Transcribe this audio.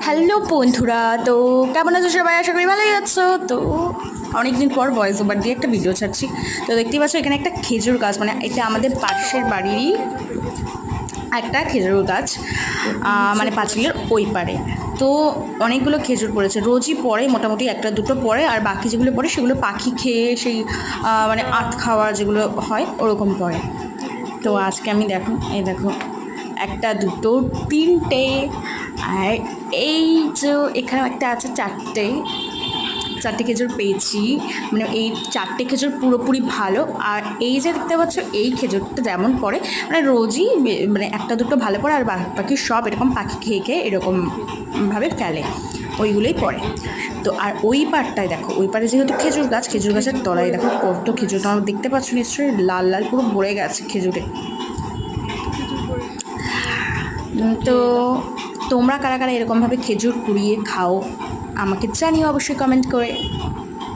Hello বন্ধুরা, তো কেমন আছো সবাই? আশা করি ভালোই আছো। তো অনেকদিন পর ভয়েস ওভার দিয়ে একটা ভিডিও ছাড়ছি। তো দেখতেই পাচ্ছ এখানে একটা খেজুর গাছ, মানে এটা আমাদের পাশের বাড়িরই একটা খেজুর গাছ, মানে পাঁচিলের ওই পারে। তো অনেকগুলো খেজুর পড়েছে, রোজই পড়ে, মোটামুটি একটা দুটো পড়ে, আর বাকি যেগুলো পড়ে সেগুলো পাখি খেয়ে সেই মানে আত খাওয়া যেগুলো হয় ওরকম পড়ে। তো আজকে আমি দেখো, এই দেখো একটা দুটো তিনটে, আর এই যে এখানে একটা আছে চারটে খেজুর পেয়েছি। মানে এই চারটে খেজুর পুরোপুরি ভালো, আর এই যে দেখতে পাচ্ছ এই খেজুরটা যেমন পড়ে, মানে রোজই মানে একটা দুটো ভালো পড়ে, আর বাকি সব এরকম পাখি খেয়ে খেয়ে এরকমভাবে ফেলে, ওইগুলোই পড়ে। তো আর ওই পাড়টায় দেখো, ওই পাড়ে যেহেতু খেজুর গাছের তলায় দেখো কত খেজুর, তোমরা দেখতে পাচ্ছ নিশ্চয়ই, লাল লাল পুরো ভরে গেছে খেজুরে। তো তোমরা কারা কারা এরকমভাবে খেজুর কুড়িয়ে খাও আমাকে জানিও অবশ্যই কমেন্ট করে।